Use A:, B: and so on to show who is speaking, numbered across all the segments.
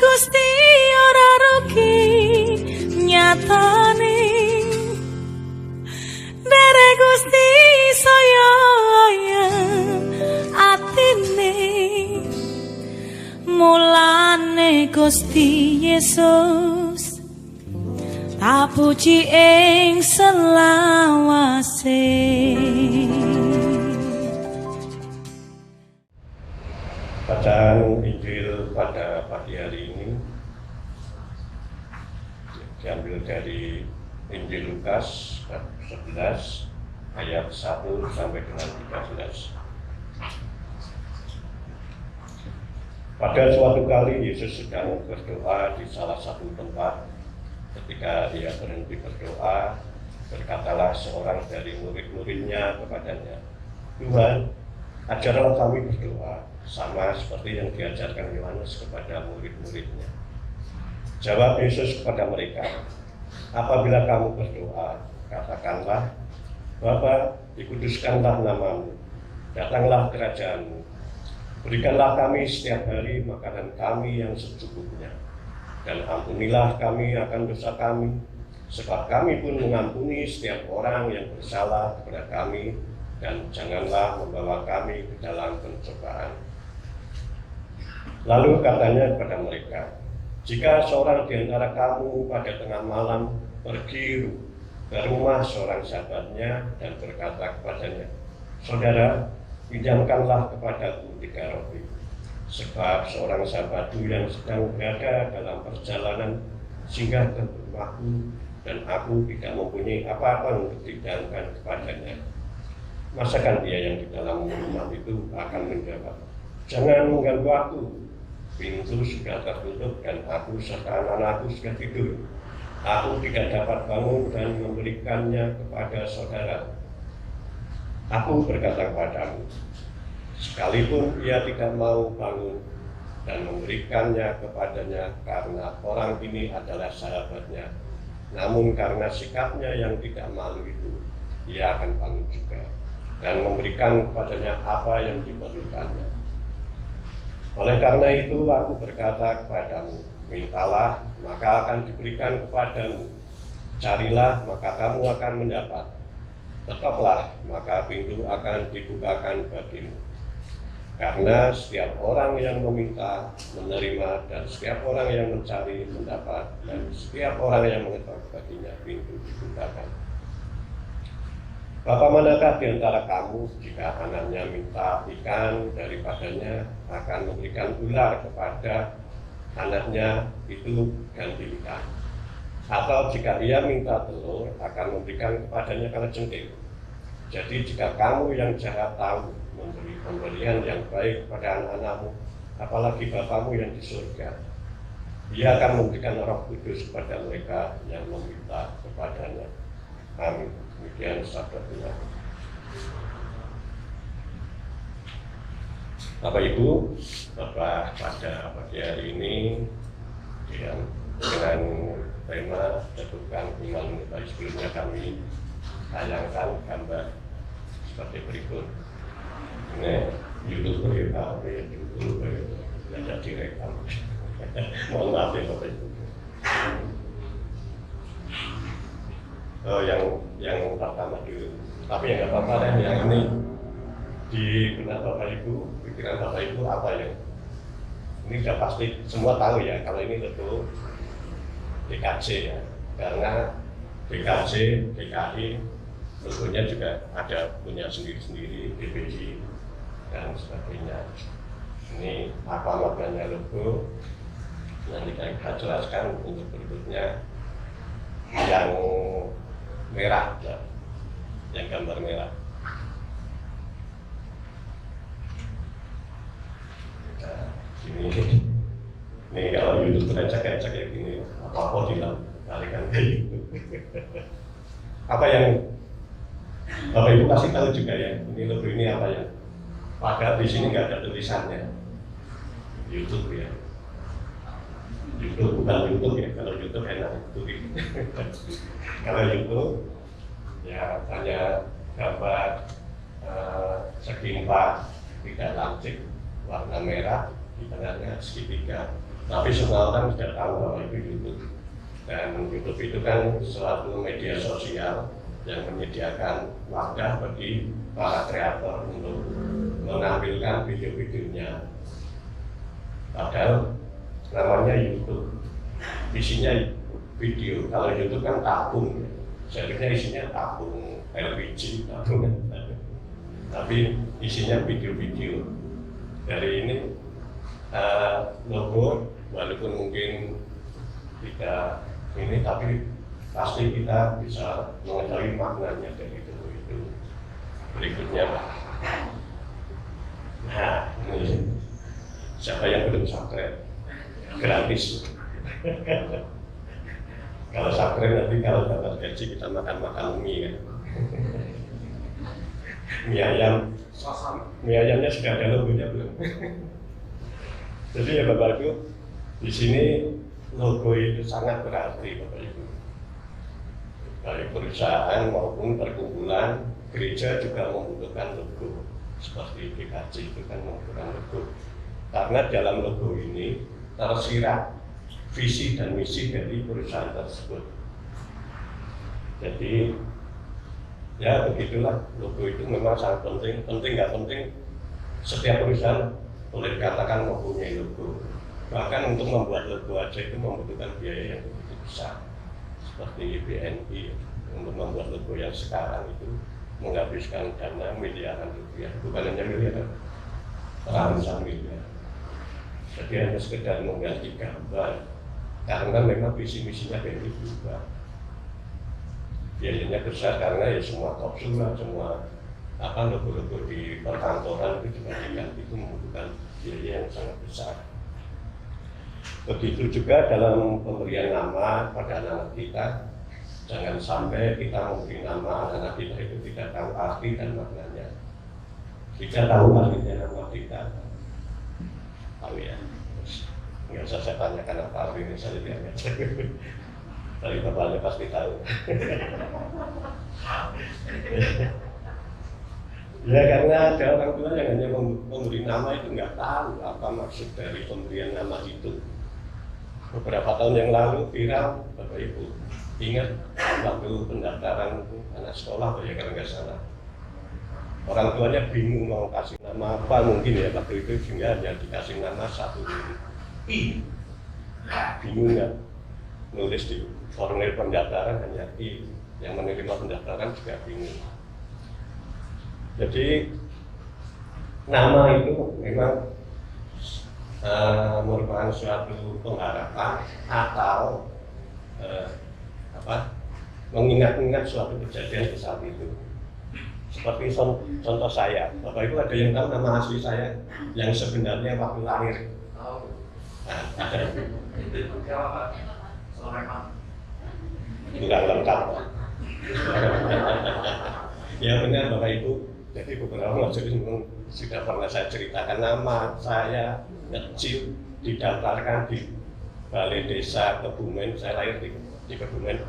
A: Gusti ora rugi nyatane, derek Gusti saya atine, mulane Gusti Yesus tak puji ing selawase.
B: Bacaan Injil pada pagi hari ini diambil dari Injil Lukas bab 11 ayat 1 sampai dengan 13. Pada suatu kali Yesus sedang berdoa di salah satu tempat. Ketika dia berhenti berdoa, berkatalah seorang dari murid-muridnya kepadanya, "Tuhan, ajarlah kami berdoa, sama seperti yang diajarkan Yohanes kepada murid-muridnya." Jawab Yesus kepada mereka, "Apabila kamu berdoa, katakanlah, Bapa, dikuduskanlah namamu, datanglah kerajaanmu, berikanlah kami setiap hari makanan kami yang secukupnya, dan ampunilah kami akan dosa kami, sebab kami pun mengampuni setiap orang yang bersalah kepada kami, dan janganlah membawa kami ke dalam pencobaan." Lalu katanya kepada mereka, "Jika seorang di antara kamu pada tengah malam pergi ke rumah seorang sahabatnya dan berkata kepadanya, 'Saudara, pinjamkanlah kepadaku 3 roti, sebab seorang sahabatku yang sedang berada dalam perjalanan singgah ke rumahku dan aku tidak mempunyai apa-apa untuk dihidangkan kepadanya.' Masakan dia yang di dalam rumah itu akan menjawab, 'Jangan mengganggu aku, pintu sudah tertutup dan aku serta anak-anakku sudah tidur. Aku tidak dapat bangun dan memberikannya kepada saudara.' Aku berkata kepadamu, sekalipun ia tidak mau bangun dan memberikannya kepadanya karena orang ini adalah sahabatnya, namun karena sikapnya yang tidak malu itu, ia akan bangun juga dan memberikan kepadanya apa yang diperlukannya. Oleh karena itu aku berkata kepadamu, mintalah maka akan diberikan kepadamu, carilah maka kamu akan mendapat, ketoklah maka pintu akan dibukakan bagimu. Karena setiap orang yang meminta menerima, dan setiap orang yang mencari mendapat, dan setiap orang yang mengetok baginya pintu dibukakan. Bapa manakah di antara kamu jika anaknya minta ikan daripadanya akan memberikan ular kepada anaknya itu ganti ikan? Atau jika ia minta telur akan memberikan kepadanya kalajengking? Jadi jika kamu yang jahat tahu memberi pemberian yang baik kepada anak-anakmu, apalagi Bapamu yang di surga, Dia akan memberikan Roh Kudus kepada mereka yang meminta kepadanya. Amin. Demikian sabda Tuhan. Bapak Ibu, Bapak pada pagi hari ini dengan tema Teguhkan Iman Kita, sebelumnya kami tayangkan gambar seperti berikut. Ini YouTube tidak direkam. Mohon maaf ya Bapak Ibu. Yang pertama dulu, tapi yang nggak apa-apa deh. Yang ini di benak Bapak Ibu, pikiran Bapak Ibu apa yang ini sudah pasti semua tahu ya, kalau ini logo DKJ ya, karena DKJ, DKI logonya juga ada punya sendiri-sendiri, DPI dan sebagainya. Ini apa maknanya logo? Nanti kita jelaskan untuk berikutnya. Yang merah ya, yang gambar merah. Nah, ini kalau YouTube ecek-ecek kayak gini, apa-apa dilarikan kayak gitu. Apa yang Bapak Ibu pasti tahu juga ya, ini logo ini apa ya? Padahal di sini nggak ada tulisannya. YouTube ya. YouTube bukan YouTube ya, kalau YouTube enak itu. Kalau YouTube ya hanya gambar segi 4 tidak lancip warna merah di tengahnya segitiga. Tapi semua orang sudah tahu bahwa itu YouTube. Dan YouTube itu kan suatu media sosial yang menyediakan wadah bagi para kreator untuk menampilkan video-videonya. Padahal namanya YouTube, isinya video. Kalau YouTube kan tabung, sebenarnya isinya tabung LPG, tabung. Tapi isinya video-video. Dari ini logo, walaupun mungkin tidak ini, tapi pasti kita bisa mengetahui maknanya dari logo itu. Berikutnya, Pak. Nah, ini siapa yang belum subscribe? Gratis. Kalau subscribe nanti kalau dapat gaji kita makan mie ya. Mie ayamnya sudah ada logonya belum? Jadi ya Bapak Ibu, di sini logo itu sangat berarti Bapak Ibu. Baik perusahaan maupun perkumpulan, gereja juga membutuhkan logo. Seperti GKJ itu kan membutuhkan logo. Karena dalam logo ini tersirat visi dan misi dari perusahaan tersebut. Jadi ya begitulah, logo itu memang sangat penting. Penting nggak penting, setiap perusahaan boleh dikatakan mempunyai logo. Bahkan untuk membuat logo aja itu membutuhkan biaya yang begitu besar. Seperti BNI untuk membuat logo yang sekarang itu menghabiskan dana miliaran rupiah, bukan hanya miliaran, ratusan miliar. Jadi hanya sekedar mengganti gambar, karena memang visi misinya BNI berubah. Biayanya besar karena ya semua kapsul, semua logo-logo di perkantoran itu juga diganti, itu membutuhkan biaya yang sangat besar. Begitu juga dalam pemberian nama pada anak kita, jangan sampai kita memberi nama anak kita itu tidak tahu arti dan maknanya. Kita tahu artinya nama kita, tahu ya. Nggak usah saya tanyakan apa artinya, saya lihat aja. Tapi bapaknya pasti tahu. Ya karena ada orang tua yang hanya memberi nama itu nggak tahu apa maksud dari pemberian nama itu. Beberapa tahun yang lalu viral, Bapak Ibu ingat waktu pendaftaran anak sekolah, ya kalau nggak salah. Orang tuanya bingung mau kasih nama apa, mungkin ya waktu itu sehingga hanya dikasih nama satu I. Bingung nggak? Nulis di formulir pendaftaran hanya I, yang menerima pendaftaran juga bingung. Jadi nama itu memang merupakan suatu pengharapan atau mengingat-ingat suatu kejadian di saat itu. Seperti contoh saya, Bapak Ibu ada yang tahu nama asli saya yang sebenarnya waktu lahir? Nah, ada. Kurang lengkap. Ya benar Bapak Ibu. Jadi beberapa majelis sudah pernah saya ceritakan, nama saya kecil didaftarkan di Balai Desa Kebumen. Saya lahir di Kebumen.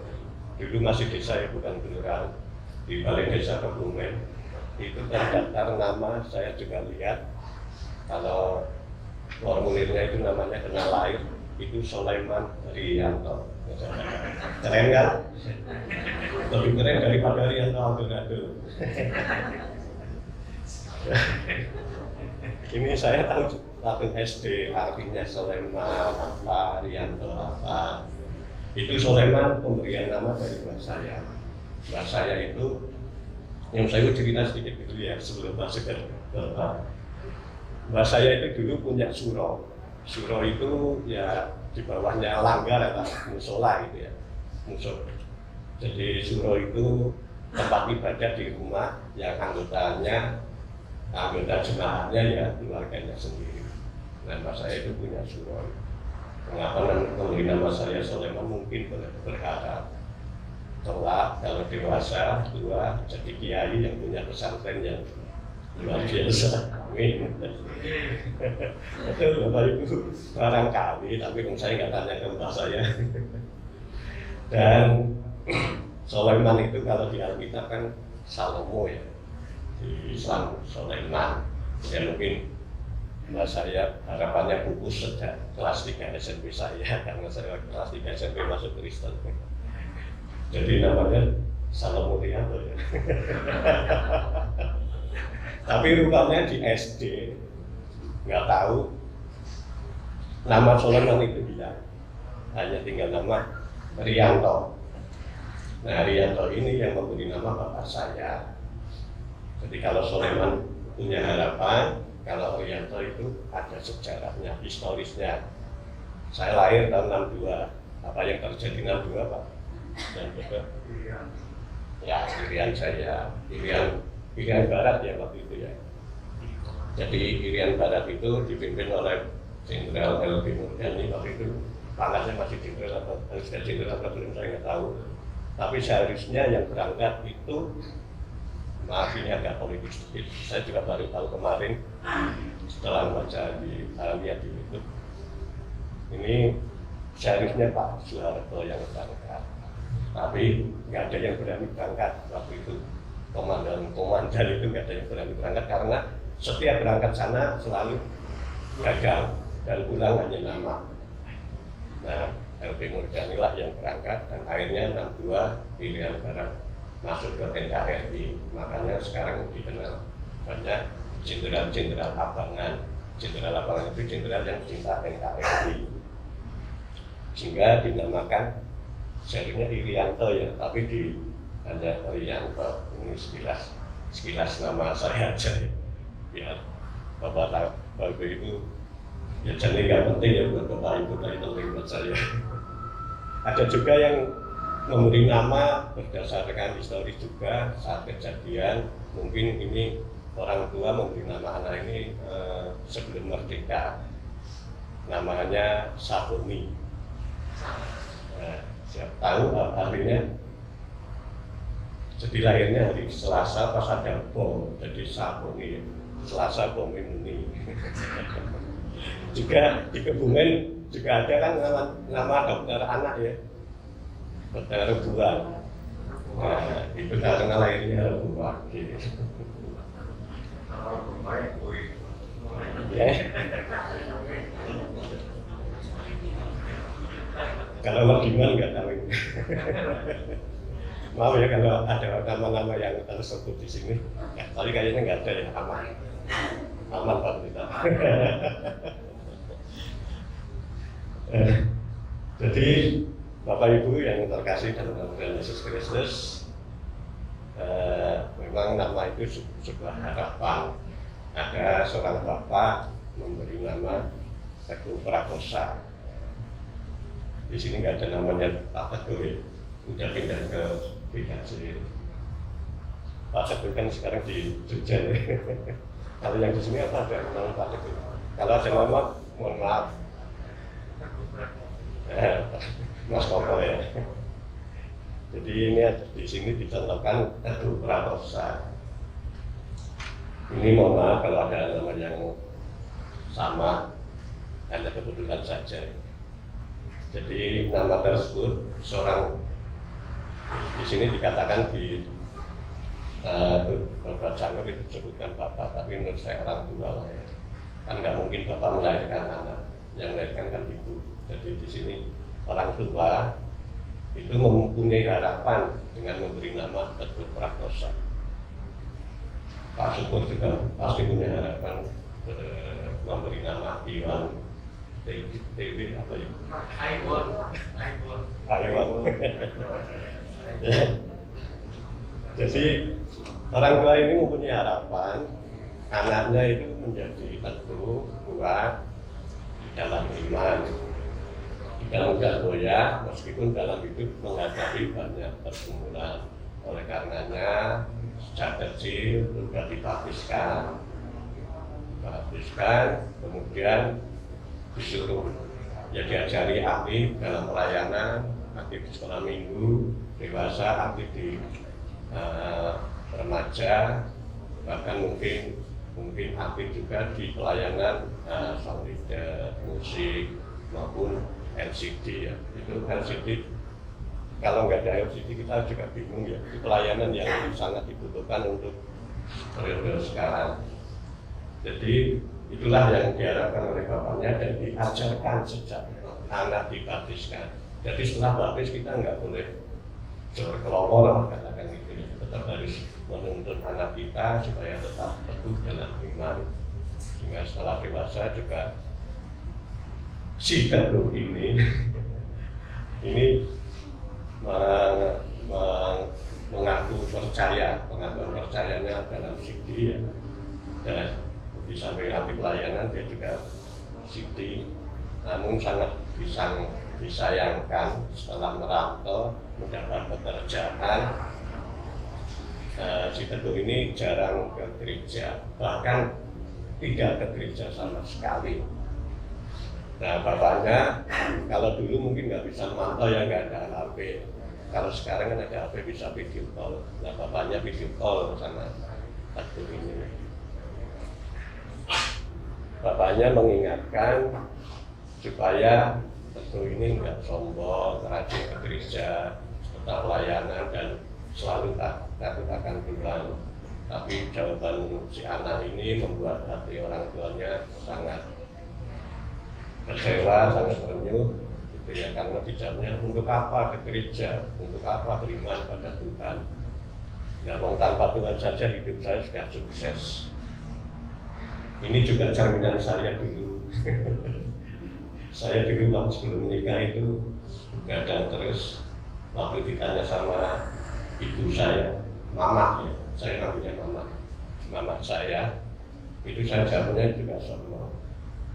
B: Dulu masih desa ya, bukan kelurahan. Di Balai Desa Kebumen itu terdaftar nama, saya juga lihat kalau formulirnya itu namanya kenal lahir itu Sulaiman Rianto. Keren kan? Lebih keren daripada Rianto Aldo. Ini saya tahu waktu SD artinya Sulaiman apa, Rianto apa. Itu Sulaiman pemberian nama dari mbak saya. Mbak saya itu, yang saya cerita sedikit dulu ya sebelum masuk ke bapak. Mbak saya itu dulu punya surau. Surau itu ya di bawahnya langgar atau musola gitu ya, musola. Jadi surau itu tempat ibadah di rumah yang anggota jemaatnya ya keluarganya sendiri. Dan Mbak saya itu punya surau. Mengapa memberi nama saya Sulaiman? Mungkin berharap kelak kalau dewasa tua jadi kiai yang punya pesantren yang luar biasa. Amin. Itu Bapak Ibu barangkali, tapi saya nggak tanya ke Mbak saya. Dan Sulaiman itu kalau di Alkitab kan Salomo ya, di Islam Sulaiman. Ya mungkin Nah, saya harapannya pupus sejak kelas 3 SMP saya, karena saya kelas 3 SMP masuk Kristen. Jadi namanya Salomo Rianto ya. Tapi rupanya di SD nggak tahu nama Soleman itu hilang, hanya tinggal nama Rianto. Nah, Rianto ini yang memberi nama bapak saya. Jadi kalau Soleman punya harapan, kalau Rianto itu ada sejarahnya, historisnya. Saya lahir tahun 62. Apa yang terjadi 62, Pak? Dan juga ya, Irian saya, Irian Barat ya waktu itu ya. Jadi Irian Barat itu dipimpin oleh Jenderal L.B. Murdani waktu itu. Pangkatnya masih jenderal atau sudah jenderal atau belum, saya nggak tahu. Tapi seharusnya yang berangkat itu, maaf ini agak politis sedikit, saya juga baru tahu kemarin setelah membaca di lihat di YouTube. Ini seharusnya Pak Soeharto yang berangkat, tapi nggak ada yang berani berangkat waktu itu. Komandan itu nggak ada yang berani berangkat karena setiap berangkat sana selalu gagal dan pulang hanya nama. Nah, L.B. Murdani lah yang berangkat dan akhirnya 62 Irian Barat masuk ke NKRI. Makanya sekarang dikenal banyak jenderal-jenderal abangan. Jenderal abangan itu jenderal yang cinta NKRI, sehingga dinamakan seharusnya Irianto ya, tapi hanya Rianto. Ini sekilas nama saya aja ya. Biar Bapak Ibu ya, jadi nggak penting ya buat Bapak Ibu, tapi penting buat saya. Ada juga yang memberi nama berdasarkan historis juga saat kejadian. Mungkin ini orang tua memberi nama anak ini sebelum merdeka. Namanya Saboni. Nah, siapa tahu artinya. Jadi lahirnya hari Selasa pas ada bom, jadi Saboni. Selasa bom Muni. Juga di Kebumen juga ada kan nama dokter anak ya, dokter Buah. Nah, itu karena lahirnya Buah. Ya. Kalau Madiman nggak tahu. Maaf ya kalau ada nama-nama yang tersebut di sini. Tapi kayaknya nggak ada ya, aman Pak kita. Jadi Bapak Ibu yang terkasih dalam Tuhan Yesus Kristus, memang nama itu sebuah harapan. Ada seorang bapak memberi nama Teguh Prakosa. Di sini nggak ada namanya Pak Teguh ya, udah pindah ke BKC. Pak Teguh kan sekarang di Jogja ya. Kalau yang di sini apa ada nama Pak Teguh? Kalau ada nama, mohon maaf. Mas Koko ya. Jadi ini di sini dicontohkan Teguh Prakosa. Ini mohon maaf kalau ada nama yang sama, hanya kebetulan saja. Jadi nama tersebut seorang di sini dikatakan di beberapa channel itu disebutkan bapak, tapi menurut saya orang tua lah ya. Kan nggak mungkin bapak melahirkan anak, yang melahirkan kan ibu. Jadi di sini orang tua itu mempunyai harapan dengan memberi nama Teguh Prakosa. Pak Syukur juga pasti punya harapan memberi nama Iwan TV apa ya? Iwan. Jadi orang tua ini mempunyai harapan anaknya itu menjadi teguh, kuat di dalam iman, di dalam goyah, meskipun dalam hidup menghadapi banyak pergumulan. Oleh karenanya sejak kecil sudah dibaptiskan, kemudian disuruh ya diajari aktif dalam pelayanan, aktif di sekolah minggu, dewasa aktif di remaja, bahkan mungkin aktif juga di pelayanan sound leader, musik maupun LCD ya. Itu LCD kalau nggak ada LCD kita juga bingung ya. Itu pelayanan yang sangat dibutuhkan untuk periode sekarang. Jadi Itulah yang diharapkan oleh bapaknya dan diajarkan sejak anak dibaptiskan. Jadi setelah baptis kita nggak boleh berkelomor, katakan gitu, tetap harus menuntun anak kita supaya tetap teguh dalam iman, sehingga setelah dewasa juga si teguh ini mengaku percaya, pengakuan percayanya dalam Siti ya. Dan di samping arti pelayanan dia juga Siti, namun sangat disayangkan setelah merantau mendapat pekerjaan. Si Teguh ini jarang ke gereja, bahkan tidak ke gereja sama sekali. Nah bapaknya kalau dulu mungkin nggak bisa memantau ya, nggak ada HP. Kalau sekarang kan ada HP bisa video call. Nah bapaknya video call sama Teguh ini. Bapaknya mengingatkan supaya Teguh ini nggak sombong, rajin ke gereja, tetap layanan dan selalu takut akan Tuhan. Tapi jawaban si anak ini membuat hati orang tuanya sangat kecewa, sangat terenyuh, gitu ya, karena dijawabnya untuk apa ke gereja, untuk apa beriman pada Tuhan. Ya, tanpa Tuhan saja hidup saya sudah sukses. Ini juga cerminan saya dulu. Saya dulu waktu sebelum menikah itu begadang terus. Waktu ditanya sama ibu saya, mama ya, saya namanya mama saya, itu saya jawabnya juga sombong.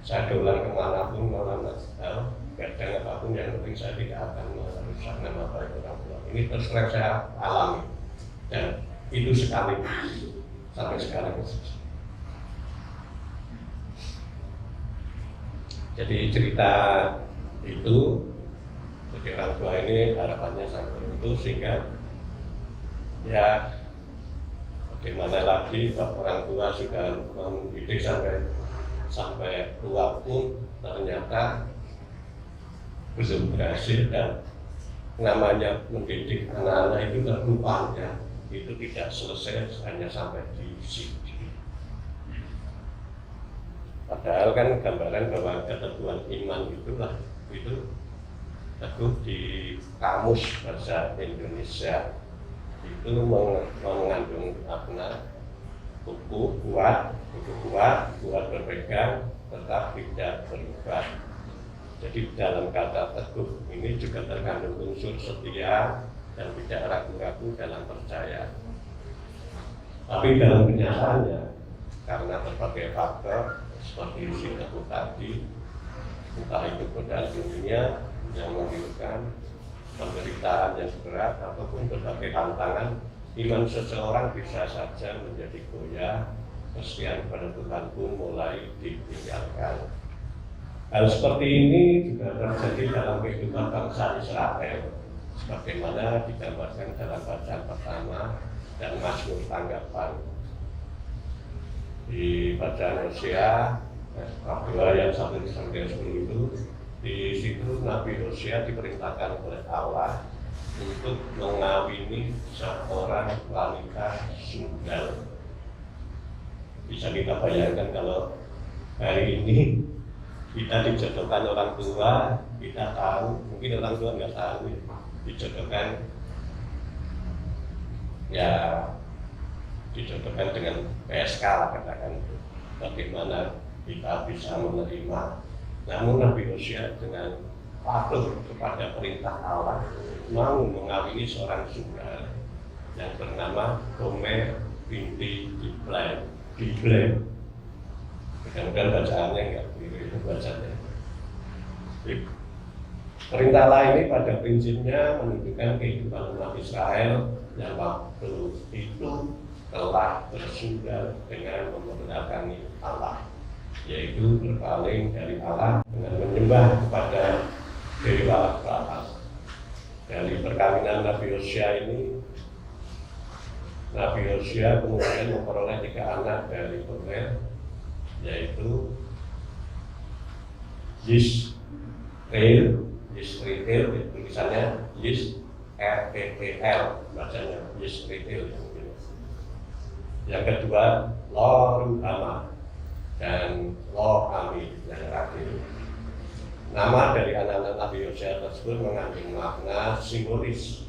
B: Saya dolan kemanapun, begadang apapun, yang penting saya tidak akan merusak nama baik orang tua. Ini terus terang saya alami, dan itu sekali sampai sekarang. Jadi cerita itu, jadi orang tua ini harapannya sampai itu, sehingga ya bagaimana lagi orang tua sudah mendidik sampai tua pun ternyata belum berhasil, dan namanya mendidik anak-anak itu rupanya itu tidak selesai hanya sampai di sini. Padahal kan gambaran bahwa keteguhan iman itulah itu teguh di kamus bahasa Indonesia itu mengandung makna kuku kuat, kuat berpegang, tetap tidak berubah. Jadi dalam kata teguh ini juga terkandung unsur setia dan tidak ragu-ragu dalam percaya. Tapi dalam kenyataannya, karena berbagai faktor seperti si Teguh tadi, entah itu godaan dunia yang menghidupan, penderitaan yang berat, ataupun berbagai tantangan, iman seseorang bisa saja menjadi goyah, kesetiaan kepada Tuhan pun mulai ditinggalkan. Hal seperti ini juga terjadi dalam kehidupan bangsa Israel, sebagaimana digambarkan dalam bacaan pertama dan Mazmur tanggapan. Di bacaan Hosea bab 2 ayat 1-10 itu, di situ Nabi Hosea diperintahkan oleh Allah untuk mengawini seorang wanita sundal. Bisa kita bayangkan kalau hari ini kita dijodohkan orang tua, kita tahu, mungkin orang tua nggak tahu, dijodohkan dengan PSK lah, katakan itu. Bagaimana kita bisa menerima. Namun Nabi Hosea dengan patuh kepada perintah Allah mau mengawini seorang sundal yang bernama Gomer binti Diblaim. Mudah-mudahan bacaannya enggak keliru bacanya. Perintah lain ini pada prinsipnya menunjukkan kehidupan umat Israel yang waktu itu telah bersundal dengan memperdatangi Allah, yaitu berpaling dari Allah dengan menyembah kepada dewa Baal. Dari perkawinan Nabi Hosea ini, Nabi Hosea kemudian memperoleh 3 anak dari Gomer, yaitu Yisrael, tulisannya Yisrael, bacanya Yisrael. Yang kedua, Loruhama. dan Lo Ami yang terakhir. Nama dari anak-anak Nabi Hosea tersebut mengandung makna simbolis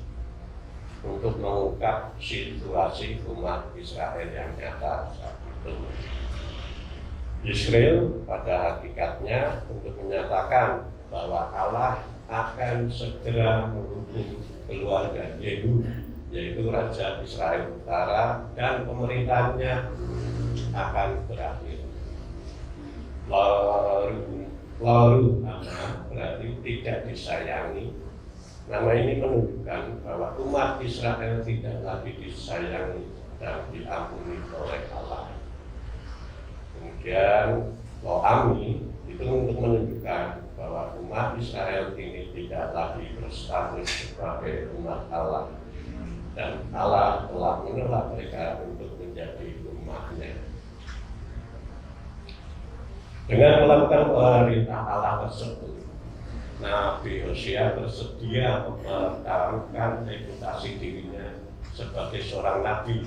B: untuk mengungkap situasi umat Israel yang nyata saat itu. Israel pada hakikatnya untuk menyatakan bahwa Allah akan segera menghukum keluarga Yehu, yaitu Raja Israel Utara, dan pemerintahannya akan berakhir. Lalu Hama berarti tidak disayangi. Nama ini menunjukkan bahwa umat Israel tidak lagi disayangi dan diampuni oleh Allah. Kemudian Lo Ami itu untuk menunjukkan bahwa umat Israel ini tidak lagi berstatus sebagai umat Allah, dan Allah telah menolak mereka untuk menjadi umatnya. Dengan melakukan perintah Allah tersebut, Nabi Hosea bersedia mempertaruhkan reputasi dirinya sebagai seorang nabi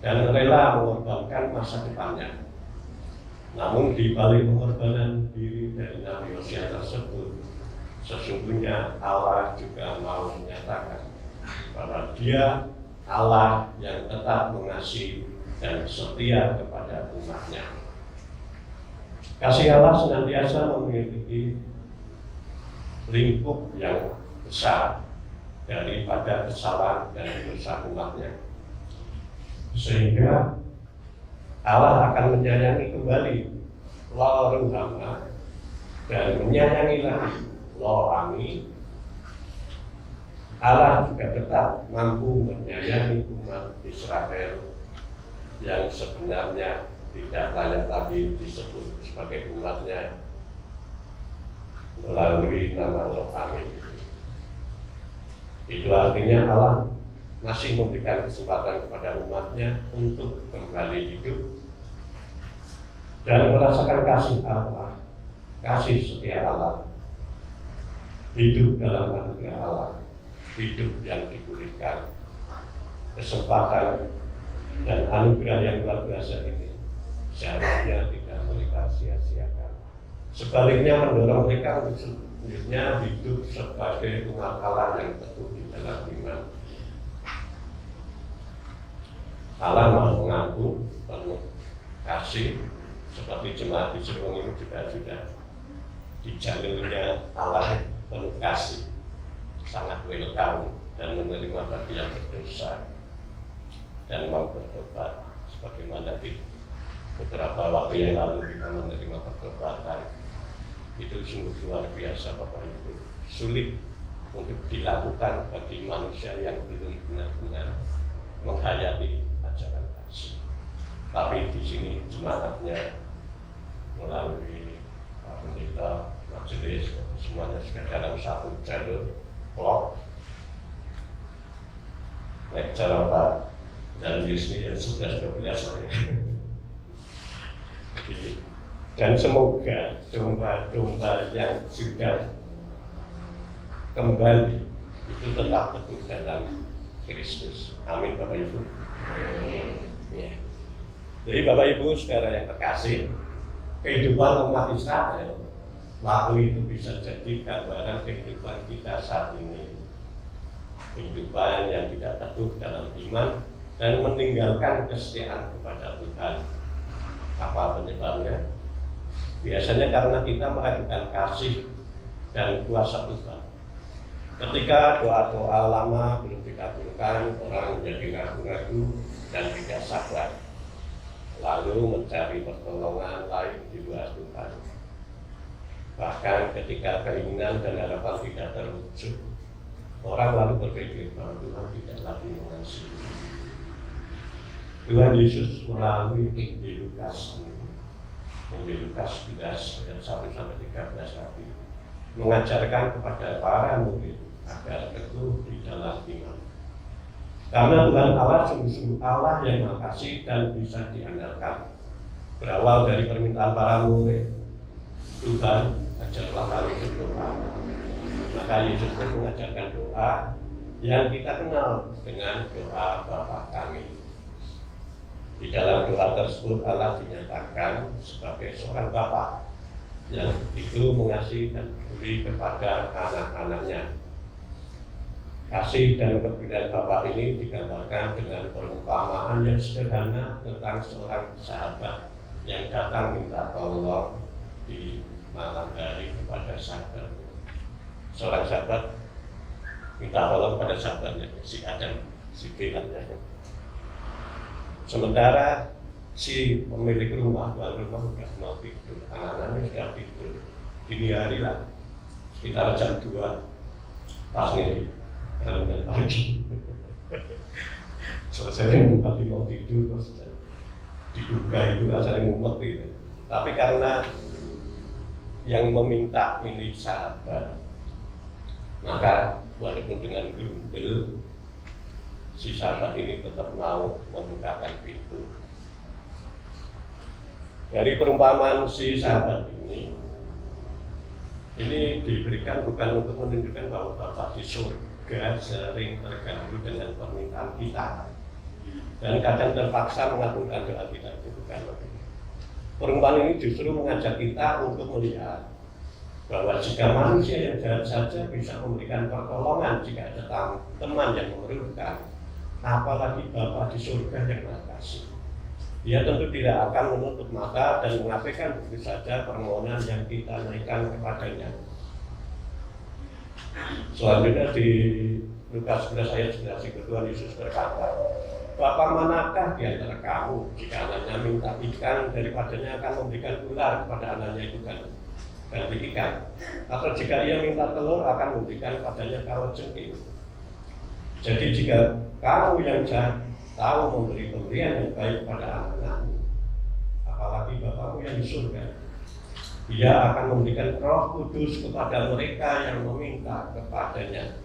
B: dan rela mengorbankan masa depannya. Namun di balik pengorbanan diri dari Nabi Hosea tersebut, sesungguhnya Allah juga mau menyatakan bahwa Dia Allah yang tetap mengasihi dan setia kepada umatnya. Kasih Allah senantiasa memiliki lingkup yang besar daripada kesalahan dan dosa umatnya, sehingga Allah akan menyayangi kembali Lo Ruhama dan menyayangi lagi Lo Ami. Allah juga tetap mampu menyayangi umat Israel yang sebenarnya tidak layak lagi disebut sebagai umatnya melalui nama Lo Ami. Itu artinya Allah masih memberikan kesempatan kepada umatnya untuk kembali hidup dan merasakan kasih Allah, kasih setia Allah, hidup dalam anugerah Allah, hidup yang dipulihkan. Kesempatan dan anugerah yang luar biasa ini seharusnya tidak mereka sia-siakan. Sebaliknya mendorong mereka untuk selanjutnya hidup sebagai umat Allah yang teguh di dalam iman. Allah mau mengampuni penuh kasih, seperti jemaat di Serwong ini juga sudah di jalurnya Allah penuh kasih, sangat welcome dan menerima bagi yang berdosa dan mau bertobat. Sebagaimana di beberapa waktu yang lalu kita menerima pertobatan, itu sungguh luar biasa Bapak Ibu, sulit untuk dilakukan bagi manusia yang belum benar-benar menghayati ajaran kasih. Tapi di sini jemaatnya melalui Pak Pendeta, majelis, semuanya sudah dalam satu jalur blok. Baik cara Pak dan Yusni yang sudah biasa. Dan semoga domba-domba yang sudah kembali itu tetap teguh dalam Kristus. Amin Bapak Ibu. Ya. Jadi Bapak Ibu saudara yang terkasih, kehidupan umat Israel waktu itu bisa jadi gambaran kehidupan kita saat ini. Kehidupan yang tidak teguh dalam iman dan meninggalkan kesetiaan kepada Tuhan. Apa penyebabnya? Biasanya karena kita meragukan kasih dan kuasa Tuhan. Ketika doa-doa lama belum dikabulkan, orang menjadi ragu-ragu dan tidak sabar, lalu mencari pertolongan lain di luar Tuhan. Bahkan ketika keinginan dan harapan tidak terwujud, orang lalu berpikir bahwa Tuhan tidak lagi mengasihi. Tuhan Yesus melalui Injil Lukas 11 ayat 1-13 tadi mengajarkan kepada para murid agar teguh di dalam iman. Karena Tuhan Allah sungguh-sungguh Allah yang Maha Kasih dan bisa diandalkan. Berawal dari permintaan para murid, Tuhan ajarlah kami berdoa. Maka Yesus pun mengajarkan doa yang kita kenal dengan doa Bapa kami. Di dalam doa tersebut Allah dinyatakan sebagai seorang Bapa yang itu mengasihi dan peduli kepada anak-anaknya. Kasih dan kepedulian Bapa ini digambarkan dengan perumpamaan yang sederhana tentang seorang sahabat yang datang minta tolong di malam hari kepada sahabat. Seorang sahabat minta tolong pada sahabatnya, si Adam, si Bilan. Sementara si pemilik rumah, tuan rumah sudah mau tidur, anak-anaknya sudah tidur. Dini hari lah, sekitar jam 2 pas nih. Dan pagi selesai ngumpet mau tidur terus diduga itu asalnya ngumpet gitu. Tapi karena yang meminta ini sahabat, maka walaupun dengan gerumbel si sahabat ini tetap mau membukakan pintu. Dari perumpamaan si sahabat ini diberikan bukan untuk menunjukkan bahwa Bapa di surga sering terganggu dengan permintaan kita dan kadang terpaksa mengabulkan doa kita, itu bukan. Perumpamaan ini justru mengajak kita untuk melihat bahwa jika manusia yang jahat saja bisa memberikan pertolongan jika ada teman yang memerlukan, apalagi Bapa di surga yang Maha Kasih. Dia tentu tidak akan menutup mata dan mengabaikan begitu saja permohonan yang kita naikkan kepadanya. Selanjutnya di Lukas 11 ayat 11 Tuhan Yesus berkata, Bapa manakah di antara kamu jika anaknya minta ikan daripadanya akan memberikan ular kepada anaknya itu kan ganti ikan, atau jika ia minta telur akan memberikan padanya kalajengking. Jadi jika kamu yang jahat tahu memberi pemberian yang baik pada anak-anakmu, apalagi Bapamu yang di surga, Dia akan memberikan Roh Kudus kepada mereka yang meminta kepadanya.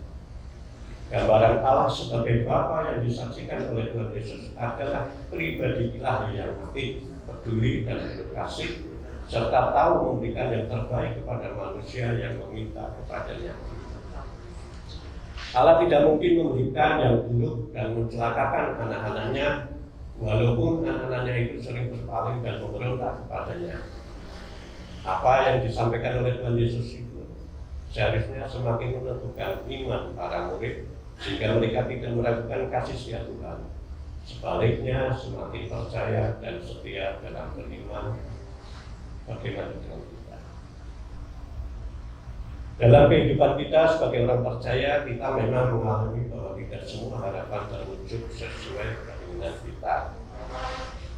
B: Gambaran Allah sebagai Bapa yang disaksikan oleh Tuhan Yesus adalah pribadi ilahi yang aktif, peduli dan penuh kasih, serta tahu memberikan yang terbaik kepada manusia yang meminta kepadanya. Allah tidak mungkin memberikan yang buruk dan mencelakakan anak-anaknya, walaupun anak-anaknya itu sering berpaling dan memberontak kepadanya. Apa yang disampaikan oleh Tuhan Yesus itu seharusnya semakin menentukan iman para murid, sehingga mereka tidak meragukan kasih setia Tuhan. Sebaliknya semakin percaya dan setia dalam beriman. Bagaimana dengan kita? Dalam kehidupan kita sebagai orang percaya, kita memang mengalami bahwa tidak semua harapan terwujud sesuai keinginan kita.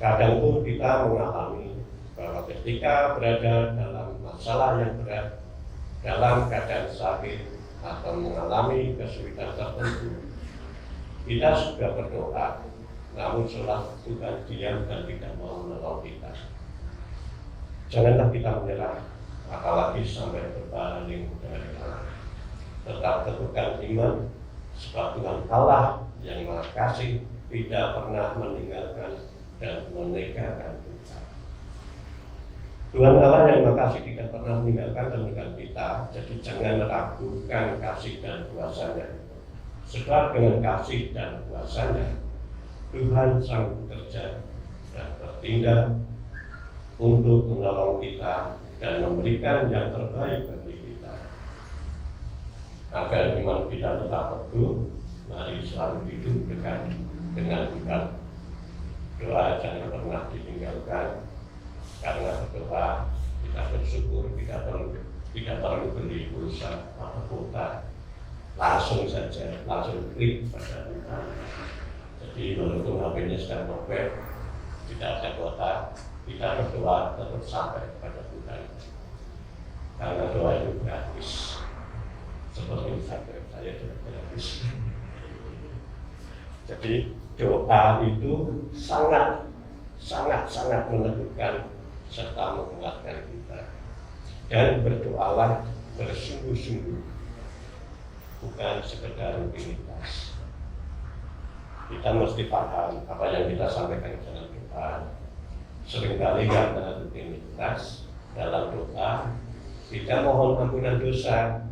B: Kadang pun kita mengalami bahwa ketika berada dalam masalah yang berat, dalam keadaan sakit, atau mengalami kesulitan tertentu, kita sudah berdoa, namun seolah Tuhan diam dan tidak mau menolong kita. Janganlah kita menyerah, apalagi sampai berpaling dari Allah. Tetap teguhkan iman, sebab Tuhan Allah yang Maha Kasih tidak pernah meninggalkan dan meninggalkan kita. Tuhan Allah yang Maha Kasih tidak pernah meninggalkan dan meninggalkan kita, jadi jangan ragukan kasih dan kuasa-Nya. Sebab dengan kasih dan kuasa-Nya, Tuhan sanggup bekerja dan bertindak untuk menolong kita dan memberikan yang terbaik bagi kita. Agar iman kita tetap teguh, mari selalu hidup dekat dengan Tuhan. Doa jangan pernah ditinggalkan. Karena berdoa kita bersyukur, tidak perlu beli pulsa atau kuota, langsung saja, langsung klik pada Tuhan. Jadi walaupun HP-nya sedang lowbat, tidak ada kuota, kita berdoa tetap sampai kepada Tuhan. Karena doa itu gratis, seperti saya juga gratis. Jadi doa itu sangat menentukan serta menguatkan kita. Dan berdoalah bersungguh-sungguh, bukan sekedar rutinitas. Kita mesti paham apa yang kita sampaikan dalam doa. Seringkali karena rutinitas dalam doa kita mohon ampunan dosa,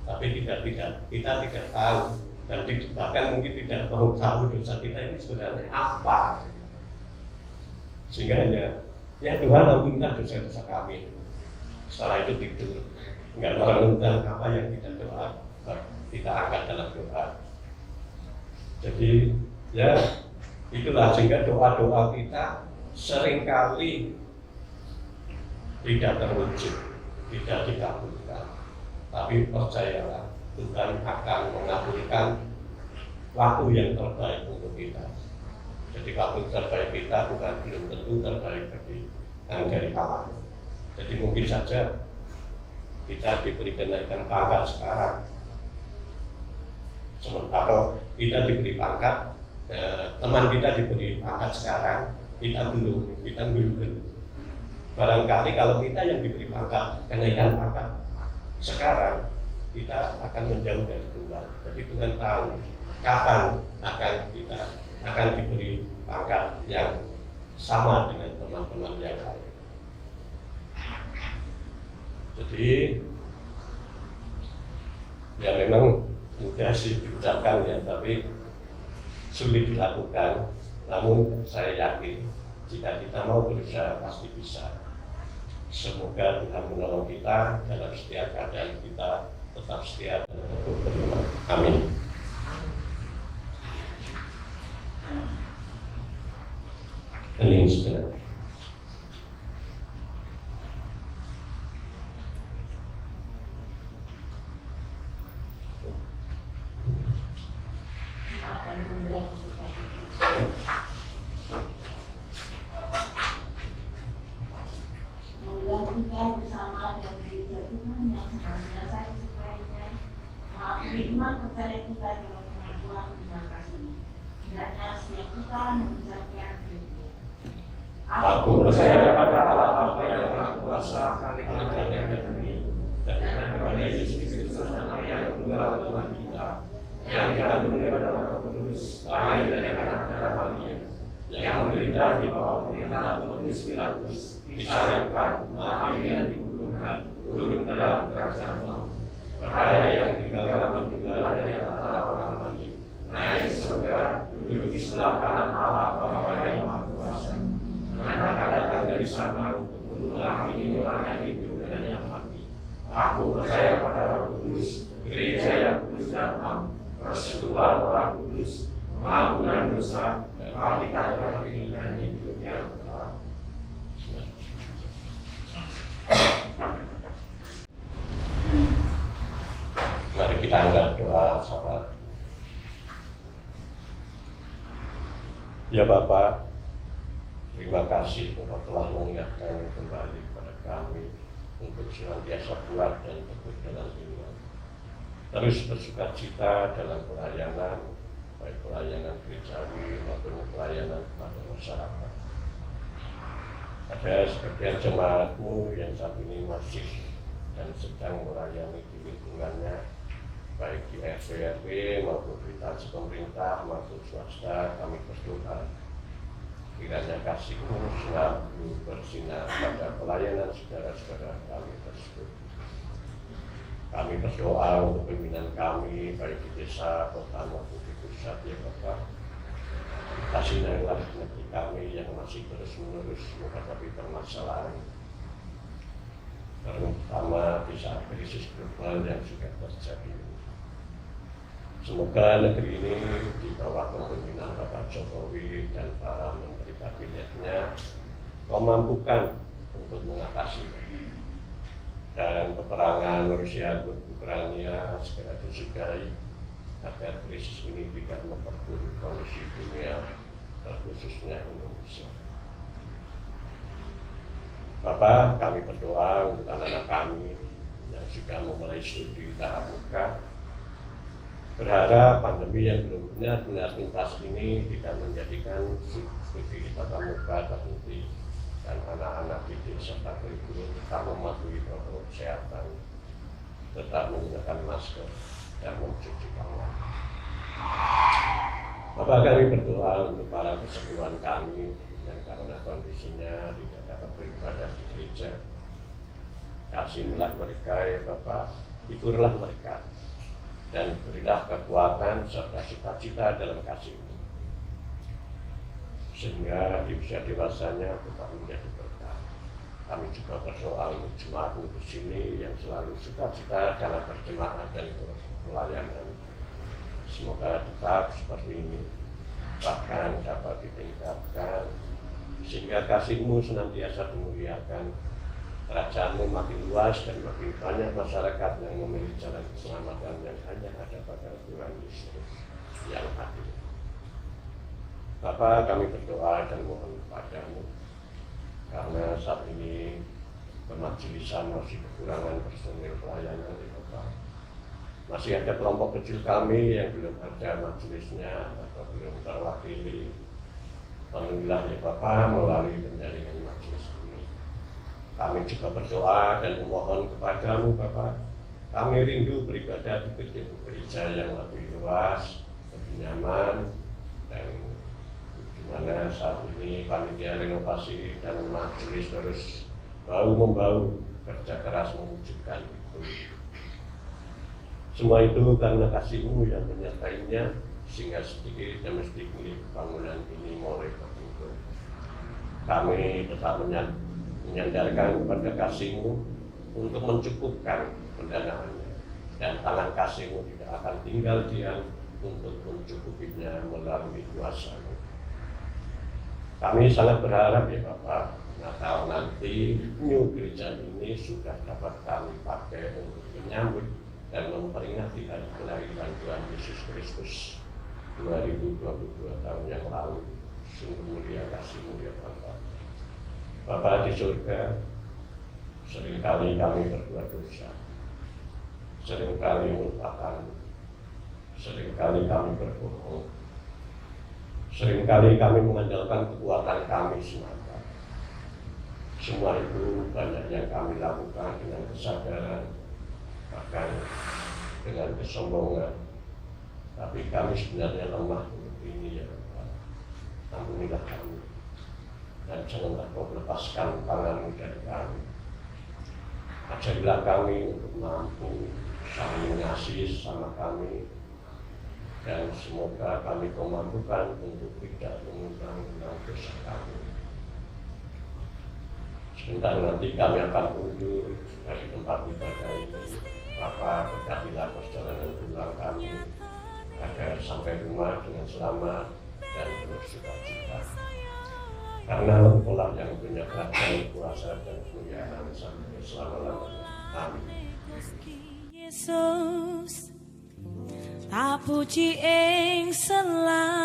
B: tapi kita tidak tahu dan bahkan mungkin tidak mau tahu dosa kita ini sebenarnya apa. Sehingga hanya, ya Tuhan ampunilah dosa-dosa kami. Setelah itu tidur, nggak merenungkan apa yang kita doa, kita angkat dalam doa. Jadi ya itulah sehingga doa-doa kita seringkali tidak terwujud, tidak dikabulkan. Tapi percayalah, Tuhan akan mengabulkan waktu yang terbaik untuk kita. Jadi waktu terbaik kita bukan belum tentu terbaik dari kawan. Jadi mungkin saja kita diberi kenaikan pangkat sekarang. Sementara kita diberi pangkat, teman kita diberi pangkat sekarang, kita belum. Barangkali kalau kita yang diberi pangkat, kenaikan pangkat sekarang, kita akan menjauh dari Tuhan. Jadi Tuhan tahu kapan kita akan diberi pangkat yang sama dengan teman-teman yang lain. Jadi ya memang mudah sih diucapkan ya, tapi sulit dilakukan. Namun saya yakin jika kita mau berusaha pasti bisa. Semoga Tuhan menolong kita dalam setiap keadaan kita tetap setia dan tetap beriman. Amin. Hening sebentar.
C: Kita bersama dan gereja Tuhan yang senantiasa disukainya. Firman kepada kita dalam pengakuan terima kasih. Kiranya setiap kita mengucapkan firman.
B: Aku percaya pada Allah Bapa yang Maha Kuasa, Khalik yang bumi, dan kepada Yesus Kristus yang tunggal Tuhan kita, yang dikandung daripada Roh Kudus, lahir dari anak Maria, yang menderita di bawah pemerintahan Pontius Pilatus, disalibkan, mati dan dikuburkan, turun ke dalam kerajaan maut. Percaya yang tinggal dari antara orang mati, naik ke surga, duduk di sebelah kanan Allah Bapa yang Maha Kuasa. Akan datang dari sana untuk mengulangi orang yang hidup dan yang mati. Aku percaya pada Roh Kudus, gereja yang kudus dan am, persekutuan Orang Kudus, pengampunan dosa, dan pernikahan dan hidup yang kekal. Mari kita angkat doa sahabat. Ya Bapa, terima kasih Engkau telah mengingatkan kembali kepada kami untuk senantiasa kuat dan teguh dalam iman. Terus bersukacita dalam pelayanan, baik pelayanan gerejawi maupun pelayanan kepada masyarakat. Ada sebagian jemaatmu yang saat ini masih dan sedang melayani di lingkungannya, baik di RT/RW maupun di instansi pemerintah maupun swasta. Kami berdoa kiranya kasih-Mu selalu bersinar pada pelayanan saudara-saudara kami tersebut. Kami berdoa untuk pimpinan kami baik di desa, kota maupun di pusat ya Bapak. Kasih-Nya negeri kami yang masih terus-menerus menghadapi permasalahan, terutama di saat krisis global yang sudah terjadi. Semoga negeri ini di bawah kepemimpinan Bapak Jokowi dan para menteri kabinetnya memampukan untuk mengatasi dan peperangan Rusia Ukraina segera disudahi agar krisis ini tidak memperburuk kondisi dunia, terkhususnya Indonesia. Bapak, kami berdoa untuk anak-anak kami yang sudah memulai studi tahap muka. Berharap pandemi yang belum benar-benar tuntas ini tidak menjadikan studi tatap muka terhenti dan anak-anak didik serta kurikulum tetap mematuhi protokol kesehatan, tetap menggunakan masker dan mencuci tangan. Bapak, kami berdoa untuk para kesembuhan kami yang karena kondisinya tidak dapat beribadah di gereja. Kasihlah mereka ya Bapak, hiburlah mereka dan berilah kekuatan serta cita-cita dalam kasih-Mu. sehingga di usia dewasanya tetap menjadi berkah. Kami juga berdoa untuk jemaatmu di sini yang selalu sukacita dalam berjemaah dan pelayanan. Semoga tetap seperti ini, bahkan dapat ditingkatkan, sehingga kasih-Mu senantiasa dimuliakan, kerajaan-Mu makin luas dan makin banyak masyarakat yang memilih jalan keselamatan yang hanya ada pada Tuhan Yesus yang adil. Bapa, kami berdoa dan mohon kepadamu, karena saat ini pemajelisan masih kekurangan personil pelayanan di Bapak. Masih ada kelompok kecil kami yang belum ada majelisnya atau belum terwakili. Alhamdulillah ya Bapak, melalui penjaringan majelis ini. Kami juga berdoa dan memohon kepadamu Bapak. Kami rindu beribadah di gedung gereja yang lebih luas, lebih nyaman, dan di mana saat ini panitia renovasi dan majelis terus bahu-membahu kerja keras mewujudkan itu. Semua itu karena kasih-Mu yang menyertainya, sehingga sedikit demi sedikit bangunan ini mulai bertumbuh. Kami tetap menyandarkan kepada kasih-Mu untuk mencukupkan pendanaannya, dan tangan kasih-Mu tidak akan tinggal diam untuk mencukupinya melalui kuasa-Mu. Kami sangat berharap ya Bapak, Natal nanti new gereja ini sudah dapat kami pakai untuk menyambut dan memperingati hari kelahiran Tuhan Yesus Kristus 2022 tahun yang lalu. Sungguh mulia kasih-Mu ya Bapak. Bapak di surga, seringkali kami berbuat dosa, seringkali melupakan, seringkali kami berbohong, seringkali kami mengandalkan kekuatan kami semata. Semua itu banyak yang kami lakukan dengan kesadaran, bahkan dengan kesombongan. Tapi kami sebenarnya lemah untuk ini ya Bapak. Ampunilah kami, dan janganlah Kau lepaskan tangan-Mu dari kami. Ajarilah kami untuk mampu saling mengasihi sama kami, dan semoga kami Kau mampukan untuk tidak mengulang-ulang dosa kami. Sebentar nanti kami akan undur dari tempat ibadah ini. Bapa, berkatilah perjalanan pulang kami, agar sampai rumah dengan selamat dan bersukacita. Karena Engkau yang punya kerajaan, kuasa dan kemuliaan sampai selama-lamanya. Amin.
A: Yesus, tak puji ing selawase.